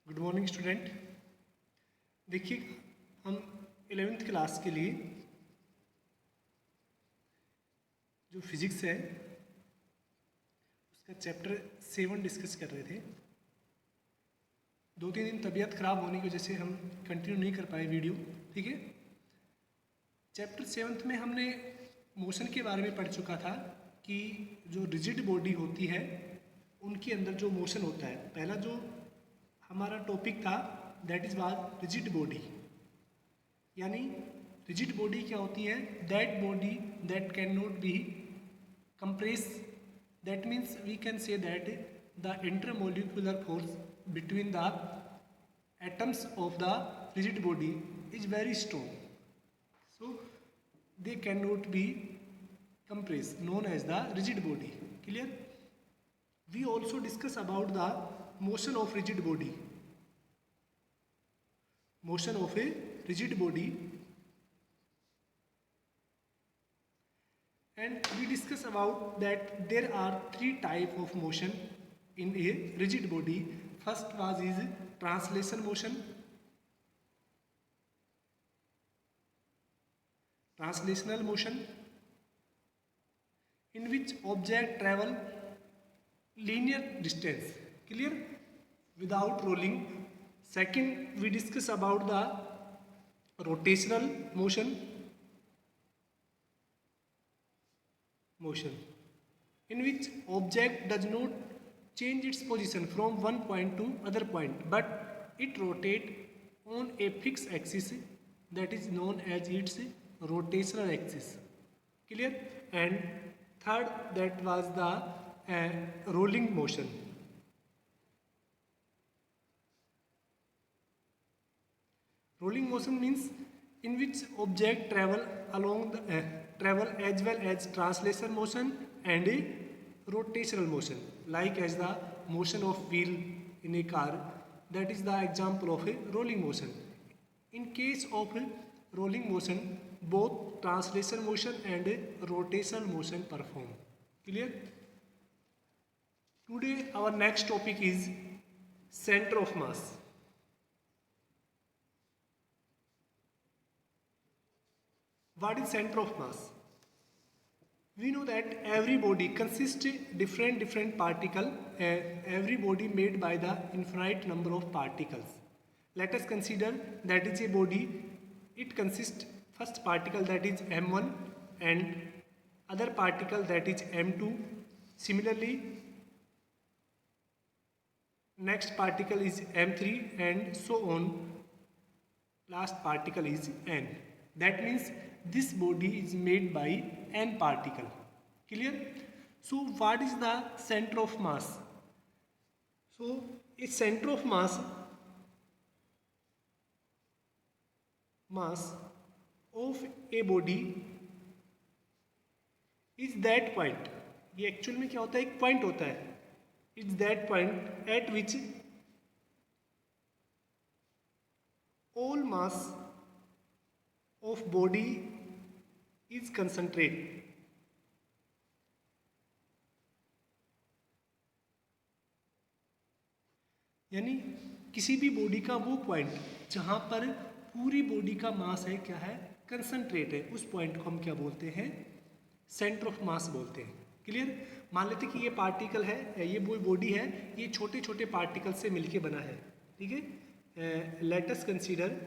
Good morning student. देखिए, हम 11th class के लिए जो फिजिक्स है उसका चैप्टर 7 डिस्कस कर रहे थे। 2-3 दिन तबीयत ख़राब होने की वजह से हम कंटिन्यू नहीं कर पाए वीडियो। ठीक है, चैप्टर 7 में हमने मोशन के बारे में पढ़ चुका था कि जो रिजिड बॉडी होती है उनके अंदर जो मोशन होता है। पहला जो हमारा टॉपिक था that is was rigid body, यानी रिजिड बॉडी क्या होती है? That body that can not be compress. That means we can say that the intermolecular force between the atoms of the rigid body is very strong, so they cannot be compressed, known as the rigid body. Clear? We also discuss about the motion of rigid body. Motion of a rigid body, and we discuss about that there are 3 type of motion in a rigid body. First was is translation motion. Translational motion in which object travel linear distance, clear, without rolling. Second, we discuss about the rotational motion in which object does not change its position from one point to other point, but it rotate on a fixed axis that is known as its rotational axis. Clear? And third, that was the rolling motion. Rolling motion means in which object travel along the travel as well as translation motion and a rotational motion, like as the motion of wheel in a car. That is the example of a rolling motion. In case of rolling motion, both translation motion and rotational motion perform. Clear? Today our next topic is center of mass. What is center of mass? We know that every body consists different particle, every body made by the infinite number of particles. Let us consider that is a body. It consists first particle that is m1 and other particle that is m2. Similarly, next particle is m3 and so on. Last particle is n. That means this body is made by n particle. Clear? So what is the center of mass? So a center of mass of a body is that point. ये actual में क्या होता है? एक point होता है. It's that point at which all mass of body is concentrated. यानी किसी भी बॉडी का वो पॉइंट जहाँ पर पूरी बॉडी का मास है, क्या है? कंसंट्रेट है. उस पॉइंट को हम क्या बोलते हैं? सेंटर ऑफ मास बोलते हैं. क्लियर? मान लेते कि ये पार्टिकल है, ये वो बॉडी है, ये छोटे छोटे पार्टिकल से मिलके बना है. ठीक है, late us consider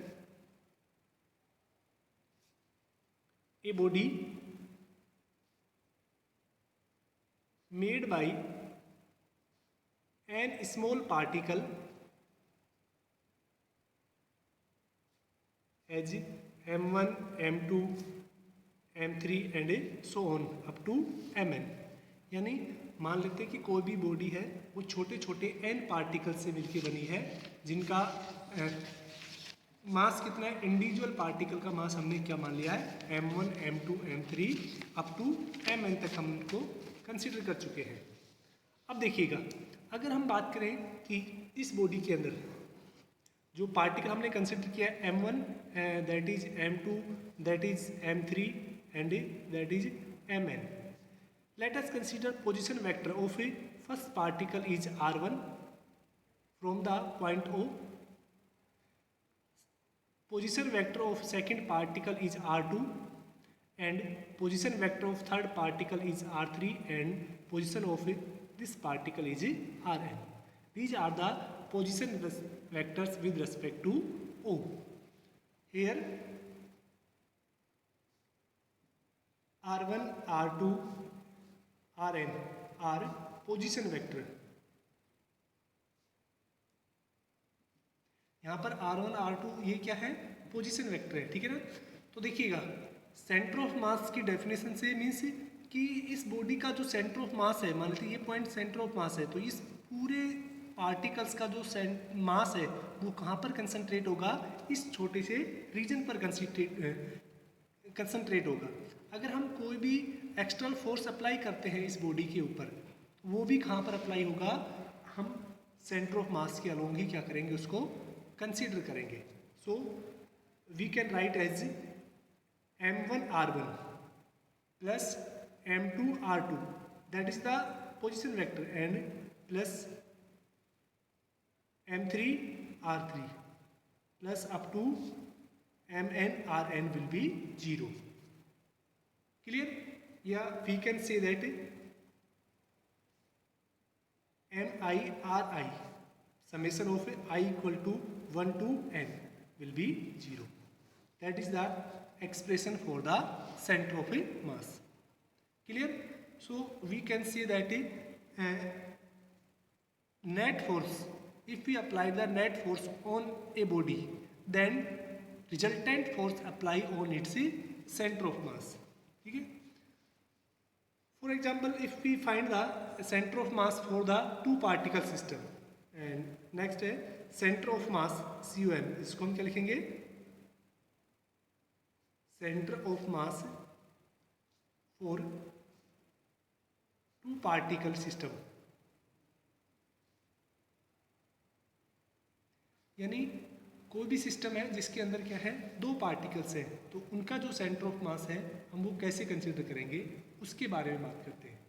a body made by an small particle as m1, m2, m3 and so on up to mn. यानी मान लेते हैं कि कोई भी बॉडी है वो छोटे छोटे n पार्टिकल से मिलके बनी है, जिनका मास कितना है? इंडिविजुअल पार्टिकल का मास हमने क्या मान लिया है? m1, m2, m3 up to mn तक हम उनको कंसिडर कर चुके हैं. अब देखिएगा, अगर हम बात करें कि इस बॉडी के अंदर जो पार्टिकल हमने कंसिडर किया है m1, that is m2, that is m3 and that is mn. Let us consider position vector of A first particle is r1 from the point O position vector of second particle is r2 and position vector of third particle is r3 and position of this particle is rn. These are the position vectors with respect to O. Here r1, r2, rn are position vector. यहाँ पर r1 r2 ये क्या है, position vector है, ठीक है ना। तो देखिएगा सेंटर ऑफ मास की डेफिनेशन से मीन्स कि इस बॉडी का जो सेंटर ऑफ मास है, मान लीजिए ये पॉइंट सेंटर ऑफ मास है, तो इस पूरे पार्टिकल्स का जो मास है वो कहाँ पर कंसंट्रेट होगा, इस छोटे से रीजन पर कंसंट्रेट होगा। अगर हम कोई भी एक्सटर्नल फोर्स अप्लाई करते हैं इस बॉडी के ऊपर, वो भी कहाँ पर अप्लाई होगा, हम सेंटर ऑफ मास के अलोंग ही क्या करेंगे, उसको कंसीडर करेंगे। So we can write as m1 r1 plus m2 r2 that is the position vector and plus m3 r3 plus up to mn rn will be 0. Clear? या we can say that mi ri summation of I equal to 1 to n will be 0. That is the expression for the center of a mass. Clear? So we can say that net force, if we apply the net force on a body, then resultant force apply on its center of mass. ठीक है? For example, if we find the center of mass for the two particle system, and next है centre of mass COM, इसको हम क्या लिखेंगे, centre of mass for two particle system, यानी कोई भी सिस्टम है जिसके अंदर क्या है, दो पार्टिकल्स हैं, तो उनका जो सेंटर ऑफ मास है हम वो कैसे कंसिडर करेंगे, उसके बारे में बात करते हैं।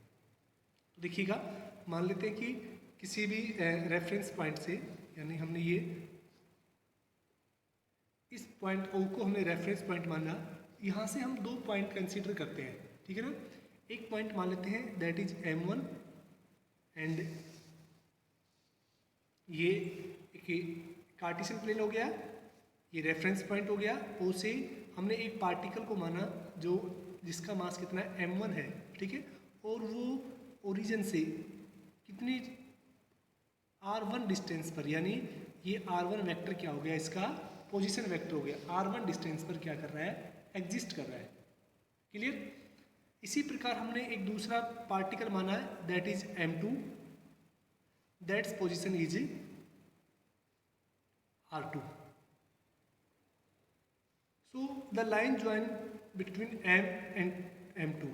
तो देखिएगा, मान लेते हैं कि किसी भी रेफरेंस पॉइंट से, यानी हमने ये इस पॉइंट O को हमने रेफरेंस पॉइंट माना, यहाँ से हम दो पॉइंट कंसीडर करते हैं, ठीक है ना। एक पॉइंट मान लेते हैं दैट इज m1 एंड ये एक कार्टेशियन प्लेन हो गया, ये रेफरेंस पॉइंट हो गया। O से हमने एक पार्टिकल को माना जो जिसका मास कितना है, m1 है, ठीक है, और वो ओरिजिन से कितनी r1 डिस्टेंस पर, यानी ये r1 वेक्टर क्या हो गया, इसका पोजीशन वेक्टर हो गया, r1 डिस्टेंस पर क्या कर रहा है, एग्जिस्ट कर रहा है। क्लियर? इसी प्रकार हमने एक दूसरा पार्टिकल माना है that is m2, that's position is r2. So the line join between m and m2,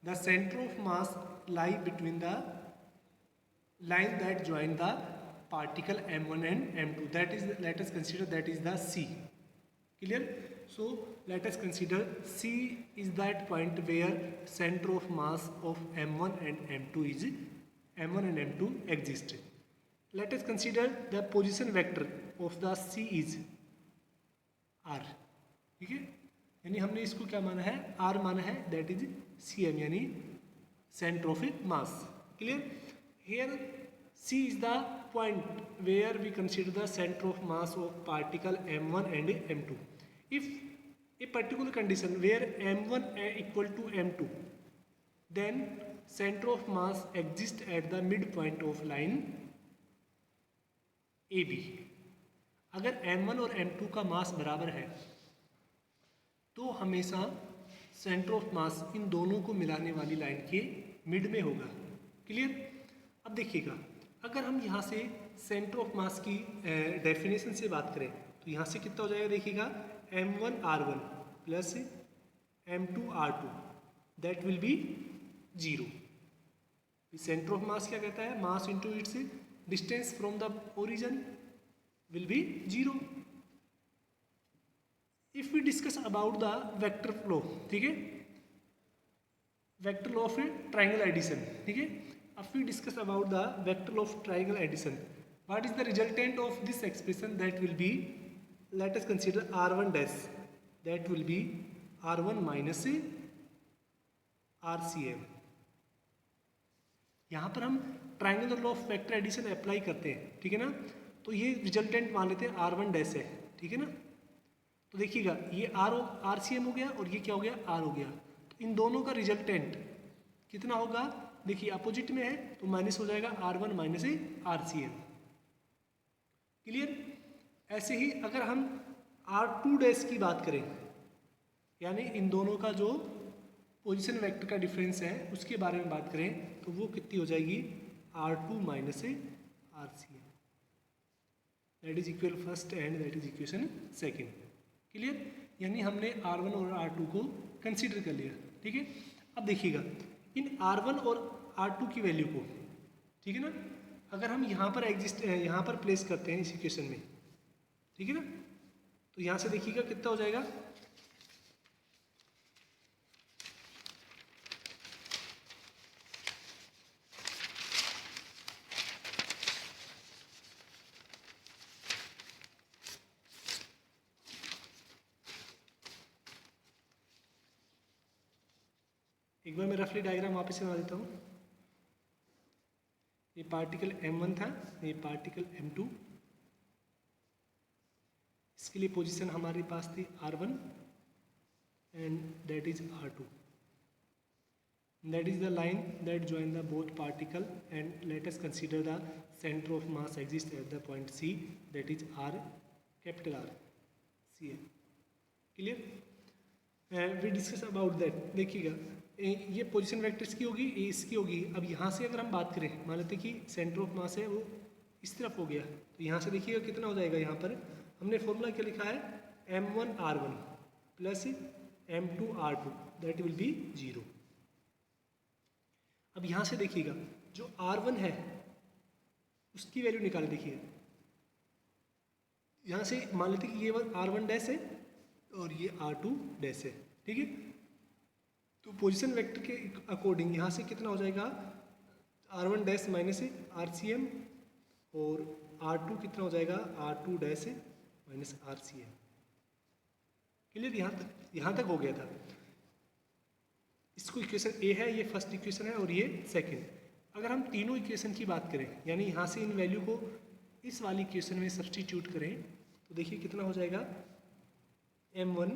the center of mass lie between the line that join the particle m1 and m2, that is, let us consider that is the C. Clear? So let us consider C is that point where center of mass of m1 and m2 exist. Let us consider the position vector of the C is r. ठीक है, यानी हमने इसको क्या माना है, r माना है, दैट इज CM यानी centre of mass. Clear? Here C is the point where we consider the center of mass of particle m1 and m2. If a particular condition where m1 equal to m2, then center of mass exists at the midpoint of line AB. अगर m1 और m2 का मास बराबर है तो हमेशा centre of मास इन दोनों को मिलाने वाली लाइन के मिड में होगा. क्लियर? अब देखिएगा, अगर हम यहाँ से सेंटर ऑफ मास की डेफिनेशन से बात करें तो यहाँ से कितना हो जाएगा, देखिएगा m1 r1 plus m2 r2 that will be 0. Centre of mass क्या कहता है, mass into its distance from the origin will be 0. If we discuss about the vector flow, ठीक है, vector law of triangle addition, ठीक है. If we discuss about the vector of triangle addition, what is the resultant of this expression, that will be let us consider r1 dash, that will be r1 minus RCM। यहाँ पर हम triangle law of vector addition apply करते हैं, ठीक है ना। तो ये रिजल्टेंट मान लेते हैं r1 डैश है, ठीक है ना। तो देखिएगा ये RCM हो गया और ये क्या हो गया, R हो गया। तो इन दोनों का रिजल्टेंट कितना होगा, देखिए अपोजिट में है तो माइनस हो जाएगा R1 माइनस RCM। क्लियर। ऐसे ही अगर हम R2 डैश की बात करें, यानी इन दोनों का जो पोजीशन वेक्टर का डिफरेंस है उसके बारे में बात करें तो वो कितनी हो जाएगी, R2 minus RCM, that is equal first and that is equation second. Clear. यानी हमने R1 और R2 को कंसीडर कर लिया, ठीक है। अब देखिएगा इन R1 और R2 की वैल्यू को, ठीक है ना, अगर हम यहाँ पर प्लेस करते हैं इस इक्वेशन में, ठीक है ना, तो यहाँ से देखिएगा कितना हो जाएगा, एक बार मैं रफली डायग्राम वापस से बना देता हूँ। ये पार्टिकल M1 था, ये पार्टिकल M2, इसके लिए पोजीशन हमारे पास थी R1 and that is R2, that is the line that join the both particle and let us consider the centre of mass exist at the point C, that is R, capital R, CM। Clear. We discuss about that. देखिएगा ये position vectors की होगी, ये इसकी होगी। अब यहाँ से अगर हम बात करें, मान लेते कि सेंटर ऑफ मास है वो इस तरफ हो गया, तो यहाँ से देखिएगा कितना हो जाएगा, यहाँ पर हमने फॉर्मूला क्या लिखा है, M1 R1 plus M2 R2 that will be 0। अब यहाँ से देखिएगा जो R1 है उसकी वैल्यू निकाले। देखिए यहाँ से मान लेते कि ये R1 डैश है और ये R2 डैश है, ठीक है। तो पोजीशन वेक्टर के अकॉर्डिंग यहाँ से कितना हो जाएगा, R1 डैश माइनस RCM और R2 कितना हो जाएगा, R2 dash minus RCM। Clear. यहाँ तक हो गया था। इसको इक्वेशन A है, ये फर्स्ट इक्वेशन है और ये सेकंड। अगर हम तीनों इक्वेशन की बात करें, यानी यहाँ से इन वैल्यू को इस वाली इक्वेशन में सब्सटीट्यूट करें तो देखिए कितना हो जाएगा, M1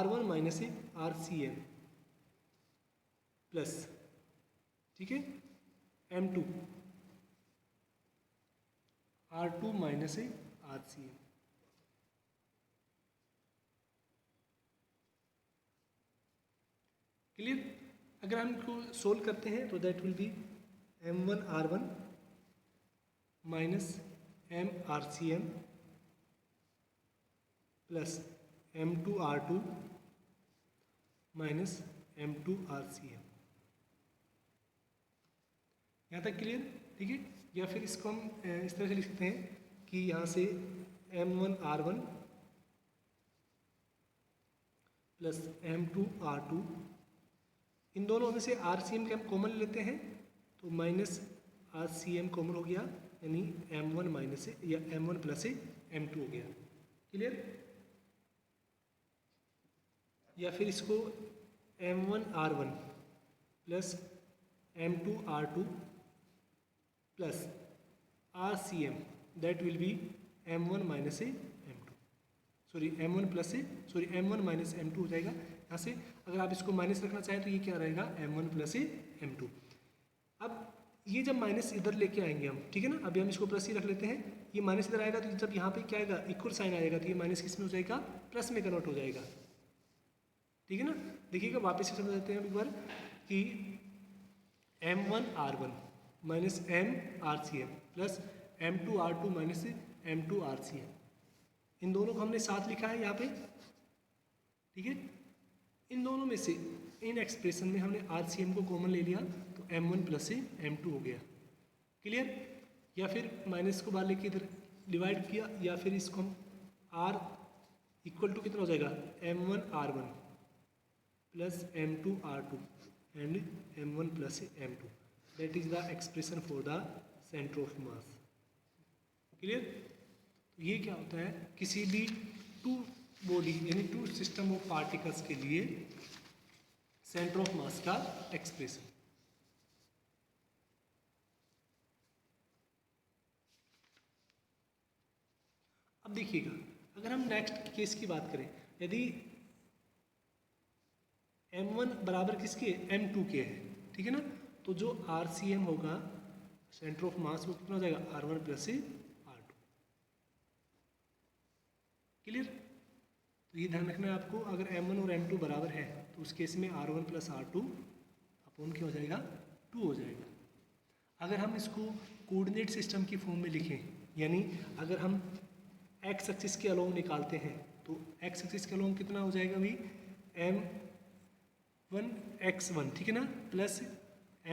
R1 minus RCM plus, ठीक है, M2 R2 minus RCM। Clear. अगर हम इनको सोल्व करते हैं तो that will B M1 R1 minus M RCM plus M2 R2 minus M2 RCM। यहाँ तक क्लियर, ठीक है। या फिर इसको हम इस तरह से लिख सकते हैं कि यहाँ से M1 R1 plus M2 R2, इन दोनों में से RCM के हम कॉमन लेते हैं तो माइनस RCM कॉमन हो गया, यानी M1 माइनस या M1 प्लस M2 हो गया। क्लियर। या फिर इसको M1 R1 plus M2 R2 plus RCM that will B M1 minus M2, sorry M1 plus M1 minus M2 हो जाएगा। यहाँ से अगर आप इसको माइनस रखना चाहें तो ये क्या रहेगा, M1 प्लस M2। अब ये जब माइनस इधर लेके आएंगे हम, ठीक है ना, अभी हम इसको प्लस ही रख लेते हैं। ये माइनस इधर आएगा तो जब यहाँ पे क्या आएगा, इक्वल साइन आएगा तो ये माइनस किस में हो जाएगा, प्लस में कन्वर्ट हो जाएगा, ठीक है ना। देखिएगा वापस से समझ लेते हैं एक बार कि M1 R1 minus M RCM plus M2 R2 minus M2 RCM, इन दोनों को हमने साथ लिखा है यहाँ पे, ठीक है। इन दोनों में से इन एक्सप्रेशन में हमने RCM को कॉमन ले लिया तो M1 प्लस M2 हो गया। क्लियर। या फिर माइनस को बाहर लेके इधर डिवाइड किया, या फिर इसको हम R इक्वल टू कितना हो जाएगा, M1 R1 plus M2 R2 and M1 plus M2, that is the expression for the centre of mass. Clear. तो ये क्या होता है, किसी भी टू बॉडी यानी टू सिस्टम ऑफ पार्टिकल्स के लिए सेंटर ऑफ मास का एक्सप्रेशन। अब देखिएगा, अगर हम नेक्स्ट केस की बात करें, यदि m1 बराबर किसके, m2 के है, ठीक है ना, तो जो RCM होगा सेंटर ऑफ मास वो कितना हो जाएगा, R1 प्लस R2। क्लियर? तो ये ध्यान रखना है आपको, अगर m1 और m2 बराबर है तो उस केस में R1 प्लस R2 अपॉन क्या हो जाएगा, 2 हो जाएगा। अगर हम इसको कोऑर्डिनेट सिस्टम की फॉर्म में लिखें, यानी अगर हम एक्स एक्सिस के अलोंग निकालते हैं तो एक्स एक्सिस के अलोंग कितना हो जाएगा भाई, m1 x1, ठीक है ना, plus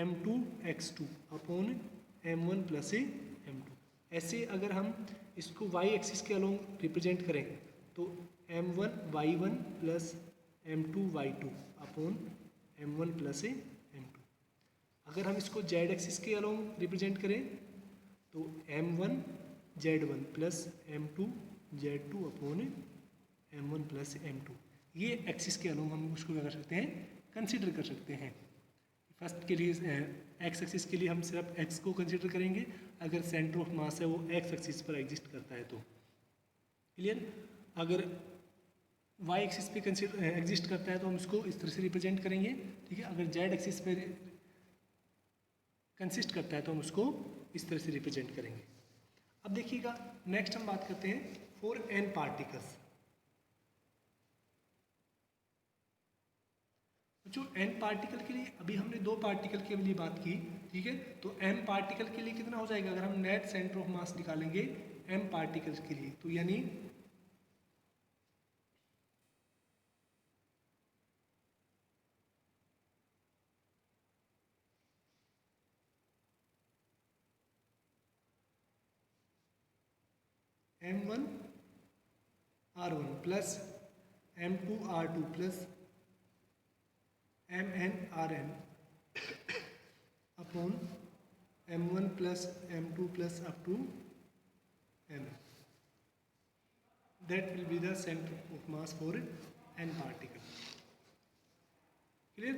m2 x2 upon m1 plus m2। ऐसे अगर हम इसको y एक्सिस के अलोंग रिप्रेजेंट करें तो m1 y1 plus m2 y2 upon m1 plus m2। अगर हम इसको z एक्सिस के अलोंग रिप्रेजेंट करें तो m1 z1 plus m2 z2 upon m1 plus m2। ये एक्सिस के अलोंग हम उसको क्या कर सकते हैं, कंसिडर कर सकते हैं। फर्स्ट के लिए एक्स एक्सिस के लिए हम सिर्फ एक्स को कंसिडर करेंगे, अगर सेंटर ऑफ मास है वो एक्स एक्सिस पर एग्जिस्ट करता है तो। क्लियर? अगर वाई एक्सिस पे कंसिडर एग्जिस्ट करता है तो हम इसको इस तरह से रिप्रेजेंट करेंगे, ठीक है। अगर जेड एक्सिस पे कंसिस्ट करता है तो हम उसको इस तरह से रिप्रेजेंट करेंगे। अब देखिएगा, नेक्स्ट हम बात करते हैं फॉर एन पार्टिकल्स। जो एन पार्टिकल के लिए, अभी हमने 2 पार्टिकल के लिए बात की, ठीक है, तो एम पार्टिकल के लिए कितना हो जाएगा, अगर हम नेट सेंटर ऑफ मास निकालेंगे एम पार्टिकल्स के लिए तो यानी m1 r1 plus m2 r2 plus mn rn upon m1 plus m2 plus up to m, that will be the center of mass for n particle। Clear?